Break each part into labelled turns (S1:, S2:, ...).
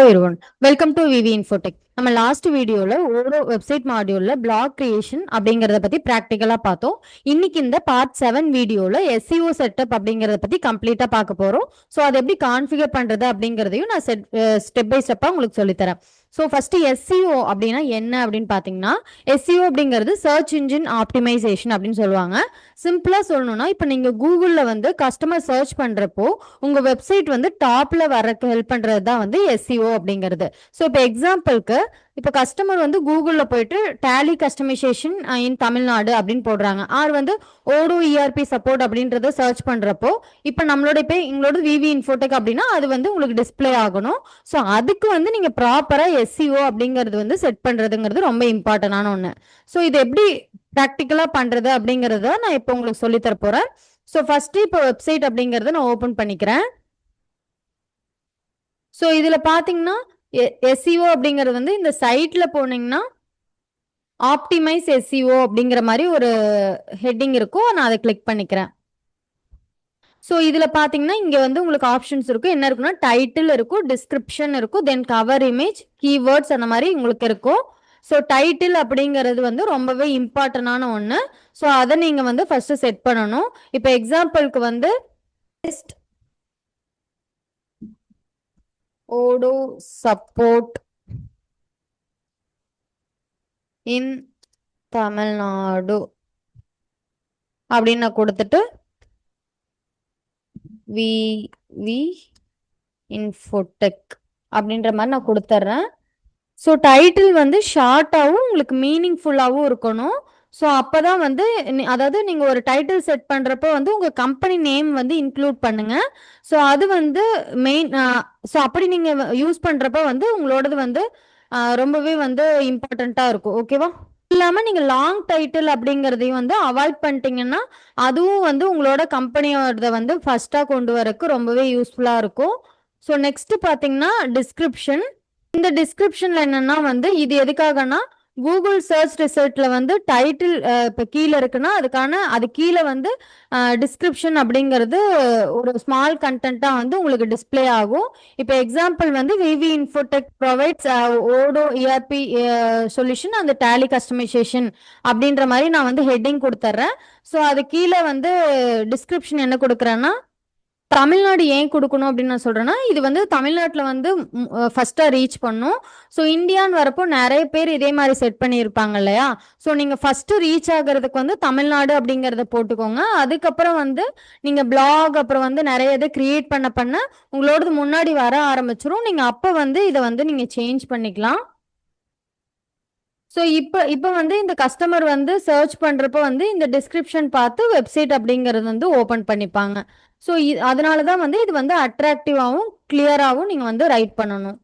S1: everyone, welcome to VV Infotech. நம்ம last வீடியோல ஒரு வெப்சைட் மாடியூல்ல பிளாக் கிரியேஷன் அப்படிங்கறத பத்தி பிராக்டிகலா பார்த்தோம். இன்னைக்கு இந்த பார்ட் 7 வீடியோல SEO செட்டப் அப்படிங்கறத பத்தி கம்ப்ளீட்டா பார்க்க போறோம். ஸோ அதை எப்படி கான்ஃபிகர் பண்றது அப்படிங்கறதையும் நான் ஸ்டெப் பை ஸ்டெப்பா உங்களுக்கு சொல்லித்தரேன். ஸோ ஃபர்ஸ்ட் SEO அப்படின்னா என்ன அப்படின்னு பார்த்தீங்கன்னா, SEO அப்படிங்கிறது சர்ச் இன்ஜின் ஆப்டிமைசேஷன் அப்படின்னு சொல்லுவாங்க. சிம்பிளா சொல்லணும்னா, இப்போ நீங்க கூகுளில் வந்து கஸ்டமர் சர்ச் பண்றப்போ உங்க வெப்சைட் வந்து டாப்ல வரக்கு ஹெல்ப் பண்றது தான் வந்து SEO அப்படிங்கிறது. ஸோ இப்போ எக்ஸாம்பிளுக்கு இப்போ கஸ்டமர் வந்து கூகுளில் போயிட்டு டேலி கஸ்டமைசேஷன் இன் தமிழ்நாடு அப்படின்னு போடுறாங்க, ஆர் வந்து ஓடோ ERP சப்போர்ட் அப்படின்றத சர்ச் பண்றப்போ இப்போ நம்மளோட இப்போ எங்களோட VV Infotech அப்படின்னா அது வந்து உங்களுக்கு டிஸ்பிளே ஆகணும். ஸோ அதுக்கு வந்து நீங்க ப்ராப்பரா SEO அப்படிங்கிறது வந்து செட் பண்றதுங்கிறது ரொம்ப இம்பார்ட்டன்டான ஒன்று. ஸோ இது எப்படி ப்ராக்டிக்கலா பண்றது அப்படிங்கறத நான் இப்போ உங்களுக்கு சொல்லி தர போறேன். ஸோ ஃபர்ஸ்ட் இப்போ வெப்சைட் அப்படிங்கறத நான் ஓபன் பண்ணிக்கிறேன். ஸோ இதுல பாத்தீங்கன்னா SEO அப்படிங்கிறது வந்து இந்த சைட்ல போனீங்கன்னா ஆப்டிமைஸ் SEO அப்படிங்கிற மாதிரி ஒரு ஹெட்டிங் இருக்கும். நான் அதை கிளிக் பண்ணிக்கிறேன். ஸோ இதுல பாத்தீங்கன்னா இங்க வந்து உங்களுக்கு ஆப்ஷன்ஸ் இருக்கும். என்ன இருக்குன்னா டைட்டில் இருக்கும், டிஸ்கிரிப்ஷன் இருக்கும், தென் கவர் இமேஜ், கீவேர்ட்ஸ் அந்த மாதிரி உங்களுக்கு இருக்கும். ஸோ டைட்டில் அப்படிங்கிறது வந்து ரொம்பவே இம்பார்ட்டன்டான ஒன்று. ஸோ அதை நீங்கள் வந்து ஃபர்ஸ்ட் செட் பண்ணணும். இப்போ எக்ஸாம்பிளுக்கு வந்து ஓடோ சப்போர்ட் இன் தமிழ்நாடு அப்படின்னு நான் கொடுத்துட்டு VV Infotech அப்படின்ற மாதிரி நான் கொடுத்துட்றேன். ஸோ டைட்டில் வந்து ஷார்ட்டாகவும் உங்களுக்கு மீனிங்ஃபுல்லாகவும் இருக்கணும். ஸோ அப்போ தான் வந்து அதாவது நீங்கள் ஒரு டைட்டில் செட் பண்ணுறப்போ வந்து உங்கள் கம்பெனி நேம் வந்து இன்க்ளூட் பண்ணுங்க. ஸோ அது வந்து மெயின். ஸோ அப்படி நீங்கள் யூஸ் பண்ணுறப்போ வந்து உங்களோடது வந்து ரொம்பவே வந்து இம்பார்ட்டண்ட்டாக இருக்கும். ஓகேவா? இல்லாமல் நீங்கள் லாங் டைட்டில் அப்படிங்கிறதையும் வந்து அவாய்ட் பண்ணிட்டீங்கன்னா அதுவும் வந்து உங்களோட கம்பெனியோட வந்து ஃபர்ஸ்ட்டாக கொண்டு வரக்கு ரொம்பவே யூஸ்ஃபுல்லாக இருக்கும். ஸோ நெக்ஸ்ட் பார்த்தீங்கன்னா டிஸ்கிரிப்ஷன். இந்த டிஸ்கிரிப்ஷன்ல என்னன்னா வந்து இது எதுக்காகனா கூகுள் சர்ச் ரிசல்ட்ல வந்து டைட்டில் இப்போ கீழே இருக்குன்னா அது கீழே வந்து டிஸ்கிரிப்ஷன் அப்படிங்கிறது ஒரு ஸ்மால் கண்டென்ட்டா வந்து உங்களுக்கு டிஸ்பிளே ஆகும். இப்போ எக்ஸாம்பிள் வந்து VV Infotech provides Odoo ERP solution அந்த டேலி கஸ்டமைசேஷன் அப்படின்ற மாதிரி நான் வந்து ஹெட்டிங் கொடுத்துட்றேன். ஸோ அது கீழே வந்து டிஸ்கிரிப்ஷன் என்ன கொடுக்குறேன்னா தமிழ்நாடு ஏன் கொடுக்கணும் அப்படின்னு நான் சொல்றேன்னா, இது வந்து தமிழ்நாட்டில் வந்து ஃபர்ஸ்டா ரீச் பண்ணும். ஸோ இந்தியான்னு வரப்போ நிறைய பேர் இதே மாதிரி செட் பண்ணியிருப்பாங்க இல்லையா? ஸோ நீங்க ஃபர்ஸ்ட் ரீச் ஆகிறதுக்கு வந்து தமிழ்நாடு அப்படிங்கிறத போட்டுக்கோங்க. அதுக்கப்புறம் வந்து நீங்க பிளாக் அப்புறம் வந்து நிறைய இதை கிரியேட் பண்ண உங்களோடது முன்னாடி வர ஆரம்பிச்சிரும். நீங்க அப்போ வந்து இதை வந்து நீங்க சேஞ்ச் பண்ணிக்கலாம். ஸோ இப்போ வந்து இந்த கஸ்டமர் வந்து சர்ச் பண்ணுறப்போ வந்து இந்த டிஸ்கிரிப்ஷன் பார்த்து வெப்சைட் அப்படிங்கிறது வந்து ஓப்பன் பண்ணிப்பாங்க. ஸோ அதனால தான் வந்து இது வந்து அட்ராக்டிவாகவும் கிளியராகவும் நீங்கள் வந்து ரைட் பண்ணணும்.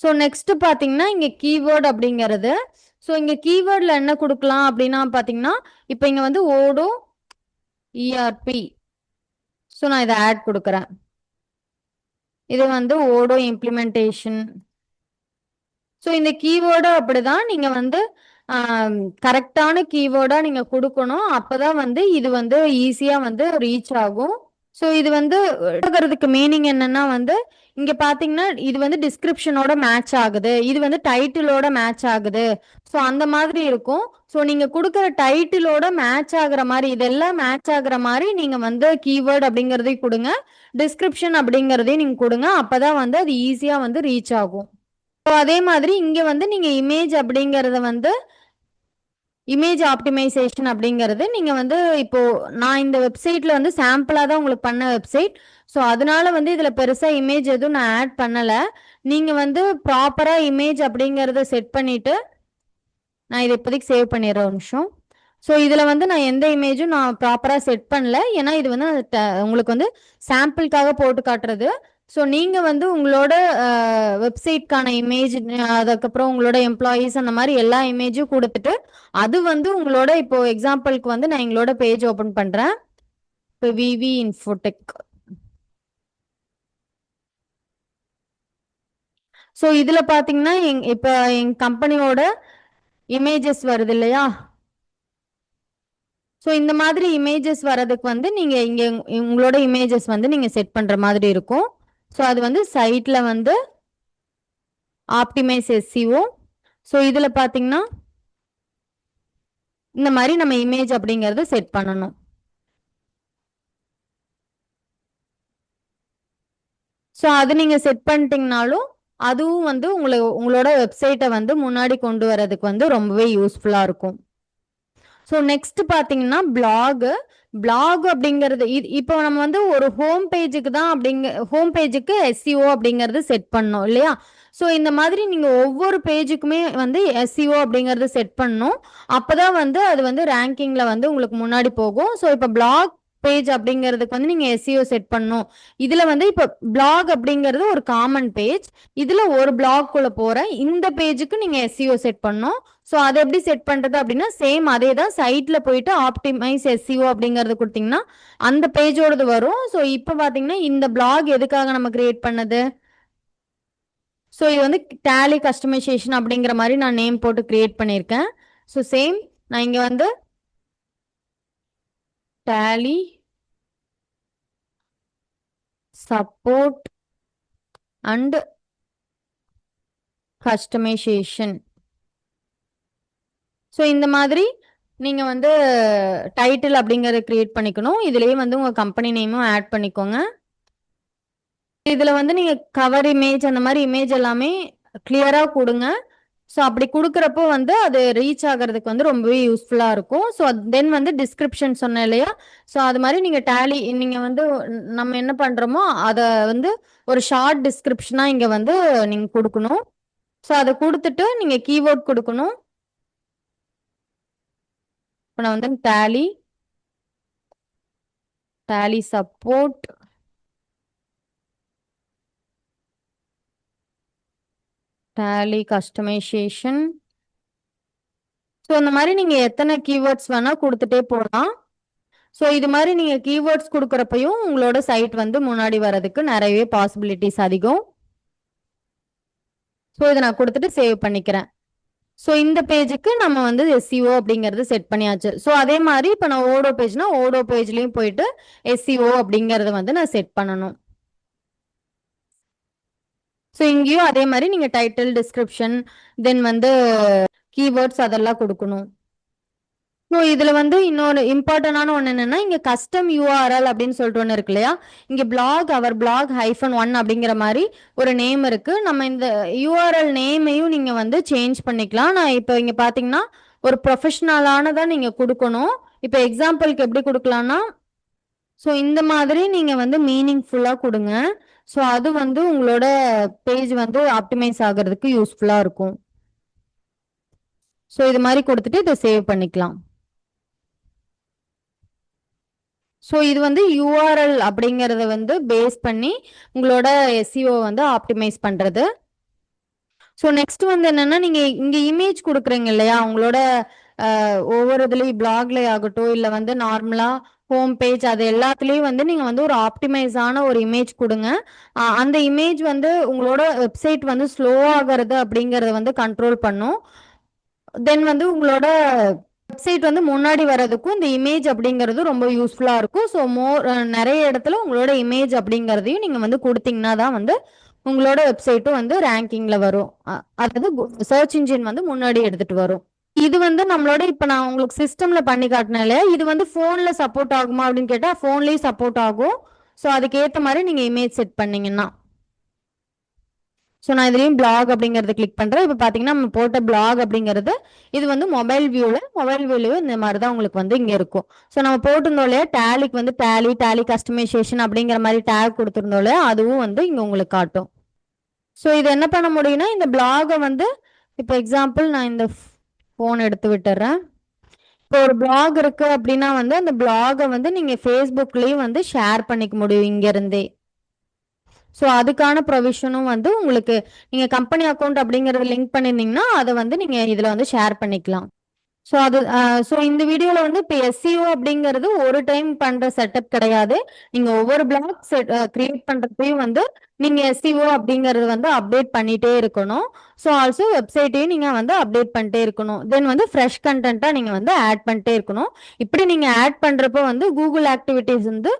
S1: ஸோ நெக்ஸ்ட் பார்த்தீங்கன்னா இங்கே கீவேர்டு அப்படிங்கிறது. ஸோ இங்கே கீவேர்டில் என்ன கொடுக்கலாம் அப்படின்னா பார்த்தீங்கன்னா இப்போ இங்கே வந்து ஓடோ ERP. ஸோ நான் இதை ஆட் கொடுக்குறேன். இது வந்து ஓடோ இம்ப்ளிமெண்டேஷன். ஸோ இந்த கீவேர்டு அப்படிதான் நீங்க வந்து கரெக்டான கீவேர்டா நீங்க கொடுக்கணும். அப்பதான் வந்து இது வந்து ஈஸியா வந்து ரீச் ஆகும். ஸோ இது வந்து மீனிங் என்னன்னா வந்து இங்க பாத்தீங்கன்னா இது வந்து டிஸ்கிரிப்ஷனோட மேட்ச் ஆகுது, இது வந்து டைட்டிலோட மேட்ச் ஆகுது. ஸோ அந்த மாதிரி இருக்கும். ஸோ நீங்க கொடுக்குற டைட்டிலோட மேட்ச் ஆகுற மாதிரி இதெல்லாம் மேட்ச் ஆகுற மாதிரி நீங்க வந்து கீவேர்டு அப்படிங்கறதையும் கொடுங்க, டிஸ்கிரிப்ஷன் அப்படிங்கறதையும் நீங்க கொடுங்க. அப்பதான் வந்து அது ஈஸியா வந்து ரீச் ஆகும். அதே மாதிரி இங்க வந்து நீங்க இமேஜ் அப்படிங்கறத வந்து இமேஜ் ஆப்டிமைசேஷன் அப்படிங்கிறது நீங்க வந்து இப்போ நான் இந்த வெப்சைட்ல வந்து சாம்பிளா தான் உங்களுக்கு பண்ண வெப்சைட். ஸோ அதனால வந்து இதுல பெருசா இமேஜ் எதுவும் நான் ஆட் பண்ணல. நீங்க வந்து ப்ராப்பரா இமேஜ் அப்படிங்கறத செட் பண்ணிட்டு நான் இதை இப்போதைக்கு சேவ் பண்ணிடுறேன் ஒரு நிமிஷம். ஸோ இதில் வந்து நான் எந்த இமேஜும் நான் ப்ராப்பராக செட் பண்ணல, ஏன்னா இது வந்து உங்களுக்கு வந்து சாம்பிளுக்காக போட்டு காட்டுறது. ஸோ நீங்கள் வந்து உங்களோட வெப்சைட்கான இமேஜ், அதுக்கப்புறம் உங்களோட எம்ப்ளாயீஸ் அந்த மாதிரி எல்லா இமேஜும் கொடுத்துட்டு அது வந்து உங்களோட இப்போ எக்ஸாம்பிளுக்கு வந்து நான் எங்களோட பேஜ் ஓப்பன் பண்ணுறேன். இப்போ VV Infotech. ஸோ இதில் பார்த்தீங்கன்னா இப்போ எங்கள் கம்பெனியோட இமேஜஸ் வருது இல்லையா? ஸோ இந்த மாதிரி இமேஜஸ் வரதுக்கு வந்து நீங்க இங்க உங்களோட இமேஜஸ் வந்து நீங்க செட் பண்ற மாதிரி இருக்கும். ஸோ அது வந்து சைட்ல வந்து ஆப்டிமைஸ் எஸ்சிஓ. ஸோ இதுல பாத்தீங்கன்னா இந்த மாதிரி நம்ம இமேஜ் அப்படிங்கறது செட் பண்ணணும். ஸோ அது நீங்க செட் பண்ணிட்டீங்கனாலும் அதுவும் வந்து உங்களோட வெப்சைட்டை வந்து முன்னாடி கொண்டு வரதுக்கு வந்து ரொம்பவே யூஸ்ஃபுல்லா இருக்கும். ஸோ நெக்ஸ்ட் பார்த்தீங்கன்னா பிளாக் அப்படிங்கிறது இப்போ நம்ம வந்து ஒரு ஹோம் பேஜுக்கு தான் ஹோம் பேஜுக்கு எஸ்சிஓ அப்படிங்கிறது செட் பண்ணோம் இல்லையா? ஸோ இந்த மாதிரி நீங்கள் ஒவ்வொரு பேஜுக்குமே வந்து எஸ்சிஓ அப்படிங்கிறது செட் பண்ணணும். அப்போதான் வந்து அது வந்து ரேங்கிங்கில் வந்து உங்களுக்கு முன்னாடி போகும். ஸோ இப்போ பிளாக் பேஜ் அப்படிங்கிறதுக்கு வந்து நீங்கள் எஸ்சிஓ செட் பண்ணணும். இதில் வந்து இப்போ பிளாக் அப்படிங்கிறது ஒரு காமன் பேஜ். இதில் ஒரு பிளாக்குள்ளே போகிற இந்த பேஜுக்கு நீங்கள் எஸ்சிஓ செட் பண்ணணும். ஸோ அதை எப்படி செட் பண்ணுறது அப்படின்னா சேம் அதே தான் சைட்டில் போயிட்டு ஆப்டிமைஸ் எஸ்சிஓ அப்படிங்கிறது கொடுத்தீங்கன்னா அந்த பேஜோடது வரும். ஸோ இப்போ பார்த்தீங்கன்னா இந்த பிளாக் எதுக்காக நம்ம கிரியேட் பண்ணது? ஸோ இது வந்து டேலி கஸ்டமைசேஷன் அப்படிங்கிற மாதிரி நான் நேம் போட்டு கிரியேட் பண்ணியிருக்கேன். ஸோ சேம் நான் இங்கே வந்து Tally support and customisation. So இந்த மாதிரி நீங்க வந்து டைட்டில் அப்படிங்கறத கிரியேட் பண்ணிக்கணும். இதுலயே வந்து உங்க கம்பெனி நேமும் ஆட் பண்ணிக்கோங்க. இதுல வந்து நீங்க கவர் இமேஜ் அந்த மாதிரி இமேஜ் எல்லாமே கிளியரா கொடுங்க. ஸோ அப்படி கொடுக்குறப்போ வந்து அது ரீச் ஆகிறதுக்கு வந்து ரொம்பவே யூஸ்ஃபுல்லா இருக்கும். ஸோ தென் வந்து டிஸ்கிரிப்ஷன் சொன்னேன் இல்லையா? ஸோ அது மாதிரி நீங்க டேலி நீங்க வந்து நம்ம என்ன பண்றோமோ அதை வந்து ஒரு ஷார்ட் டிஸ்கிரிப்ஷனா இங்க வந்து நீங்க கொடுக்கணும். ஸோ அதை கொடுத்துட்டு நீங்க கீவேர்ட் கொடுக்கணும். இப்போ நான் வந்து Tally support Tally customisation. So இந்த மாதிரி நீங்க எத்தனை கீவேர்ட்ஸ் வேணா கொடுத்துட்டே போகலாம். ஸோ இது மாதிரி நீங்க கீவேர்ட்ஸ் கொடுக்குறப்பையும் உங்களோட சைட் வந்து முன்னாடி வர்றதுக்கு நிறையவே பாசிபிலிட்டிஸ் அதிகம். ஸோ இதை நான் கொடுத்துட்டு சேவ் பண்ணிக்கிறேன். ஸோ இந்த பேஜுக்கு நம்ம வந்து எஸ்சிஓ அப்படிங்கிறது செட் பண்ணியாச்சு. ஸோ அதே மாதிரி இப்போ நான் ஓடோ பேஜ்னா ஓடோ பேஜ்லயும் போயிட்டு எஸ்சிஓ அப்படிங்கறத வந்து நான் செட் பண்ணணும். ஸோ இங்கேயும் அதே மாதிரி நீங்க டைட்டில் டிஸ்கிரிப்ஷன் தென் வந்து கீவேர்ட்ஸ் அதெல்லாம் கொடுக்கணும். ஸோ இதுல வந்து இன்னொரு இம்பார்ட்டன்டான ஒன்று என்னன்னா இங்க கஸ்டம் யூஆர்எல் அப்படின்னு சொல்லிட்டு ஒன்று இருக்கு இல்லையா? இங்க அவர் பிளாக் -1 அப்படிங்கிற மாதிரி ஒரு நேம் இருக்கு. நம்ம இந்த யூஆர்எல் நேமையும் நீங்க வந்து சேஞ்ச் பண்ணிக்கலாம். நான் இப்போ இங்க பாத்தீங்கன்னா ஒரு ப்ரொஃபஷனலானதான் நீங்க கொடுக்கணும். இப்போ எக்ஸாம்பிளுக்கு எப்படி கொடுக்கலாம்னா ஸோ இந்த மாதிரி நீங்க வந்து மீனிங்ஃபுல்லா கொடுங்க. ஸோ அது வந்து உங்களோட பேஜ் வந்து ஆப்டிமைஸ் ஆகிறதுக்கு யூஸ்ஃபுல்லா இருக்கும். ஸோ இது மாதிரி கொடுத்துட்டு இதை சேவ் பண்ணிக்கலாம். ஸோ இது வந்து யூஆர்எல் அப்படிங்கறத வந்து பேஸ் பண்ணி உங்களோட எஸ்சிஓ வந்து ஆப்டிமைஸ் பண்றது. ஸோ நெக்ஸ்ட் வந்து என்னன்னா நீங்க இங்க இமேஜ் கொடுக்குறீங்க இல்லையா? உங்களோட ஒவ்வொரு இதுலயும் பிளாக்ல ஆகட்டும் இல்ல வந்து நார்மலா ஹோம் பேஜ் அது எல்லாத்துலயும் வந்து நீங்க வந்து ஒரு ஆப்டிமைஸான ஒரு இமேஜ் கொடுங்க. அந்த இமேஜ் வந்து உங்களோட வெப்சைட் வந்து ஸ்லோ ஆகிறது அப்படிங்கறத வந்து கண்ட்ரோல் பண்ணும். தென் வந்து உங்களோட வெப்சைட் வந்து முன்னாடி வர்றதுக்கும் இந்த இமேஜ் அப்படிங்கிறது ரொம்ப யூஸ்ஃபுல்லா இருக்கும். ஸோ நிறைய இடத்துல உங்களோட இமேஜ் அப்படிங்கறதையும் நீங்க வந்து கொடுத்தீங்கன்னா தான் வந்து உங்களோட வெப்சைட்டும் வந்து ரேங்கிங்ல வரும். அதாவது சர்ச் இன்ஜின் வந்து முன்னாடி எடுத்துட்டு வரும். இது வந்து நம்மளோட இப்ப நான் உங்களுக்கு சிஸ்டம்ல பண்ணி காட்டினேன் இல்லையா? இது வந்து போன்ல சப்போர்ட் ஆகுமா அப்படின்னு கேட்டா போன்லயும் சப்போர்ட் ஆகும். ஸோ அதுக்கேற்ற மாதிரி நீங்க இமேஜ் செட் பண்ணீங்கன்னா ஸோ நான் இதுலயும் பிளாக் அப்படிங்கறது கிளிக் பண்றேன். இப்போ பாத்தீங்கன்னா நம்ம போட்ட பிளாக் அப்படிங்கிறது இது வந்து மொபைல் வியூலயும் இந்த மாதிரி தான் உங்களுக்கு வந்து இங்க இருக்கும். ஸோ நம்ம போட்டிருந்தோம் இல்லையா டேலிக்கு வந்து டேலி கஸ்டமைசேஷன் அப்படிங்கிற மாதிரி டேக் கொடுத்துருந்தோம் இல்லையா? அதுவும் வந்து இங்க உங்களுக்கு காட்டும். ஸோ இது என்ன பண்ண முடியும்னா இந்த பிளாகை வந்து இப்போ எக்ஸாம்பிள் நான் இந்த போன் எடுத்து விட்டுறேன். இப்போ ஒரு பிளாக் இருக்கு அப்படின்னா வந்து அந்த பிளாகை வந்து நீங்க ஃபேஸ்புக்லயும் வந்து ஷேர் பண்ணிக்க முடியும் இங்க இருந்தே. ஸோ அதுக்கான ப்ரொவிஷனும் வந்து உங்களுக்கு நீங்க கம்பெனி அக்கௌண்ட் அப்படிங்கறது லிங்க் பண்ணிருந்தீங்கன்னா அதை வந்து நீங்க இதுல வந்து ஷேர் பண்ணிக்கலாம். ஸோ அது ஸோ இந்த வீடியோல வந்து இப்போ எஸ்சிஓ அப்படிங்கிறது ஒரு டைம் பண்ற செட்டப் கிடையாது. நீங்க ஒவ்வொரு பிளாக் கிரியேட் பண்றதையும் வந்து நீங்க எஸ்சிஓ அப்படிங்கறது வந்து அப்டேட் பண்ணிட்டே இருக்கணும். ஸோ ஆல்சோ வெப்சைட்டையும் நீங்க வந்து அப்டேட் பண்ணிட்டே இருக்கணும். தென் வந்து ஃப்ரெஷ் கண்டென்ட்டா நீங்க வந்து ஆட் பண்ணிட்டே இருக்கணும். இப்படி நீங்க ஆட் பண்றப்போ வந்து கூகுள் ஆக்டிவிட்டிஸ் வந்து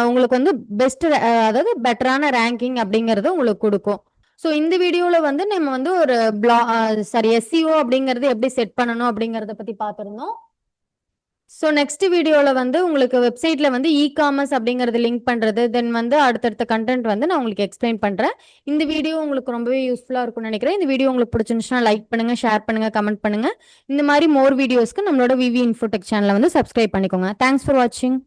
S1: உங்களுக்கு வந்து பெஸ்ட் அதாவது பெட்டரான ரேங்கிங் அப்படிங்கறது உங்களுக்கு கொடுக்கும். ஸோ இந்த வீடியோவில் வந்து நம்ம வந்து ஒரு எஸ்சிஓ அப்படிங்கிறது எப்படி செட் பண்ணணும் அப்படிங்கிறத பற்றி பார்த்துருந்தோம். ஸோ நெக்ஸ்ட் வீடியோவில் வந்து உங்களுக்கு வெப்சைட்டில் வந்து காமர்ஸ் அப்படிங்கிறது லிங்க் பண்ணுறது, தென் வந்து அடுத்தடுத்த கண்டென்ட் வந்து நான் உங்களுக்கு எக்ஸ்பிளைன் பண்ணுறேன். இந்த வீடியோ உங்களுக்கு ரொம்பவே யூஸ்ஃபுல்லாக இருக்கும்னு நினைக்கிறேன். இந்த வீடியோ உங்களுக்கு பிடிச்சிருந்துச்சுன்னா லைக் பண்ணுங்கள், ஷேர் பண்ணுங்கள், கமெண்ட் பண்ணுங்கள். இந்த மாதிரி மோர் வீடியோஸ்க்கு நம்மளோட விவி இன்ஃபோடெக் சேனலை வந்து சப்ஸ்கிரைப் பண்ணிக்கோங்க. தேங்க்ஸ் ஃபார் வாட்சிங்.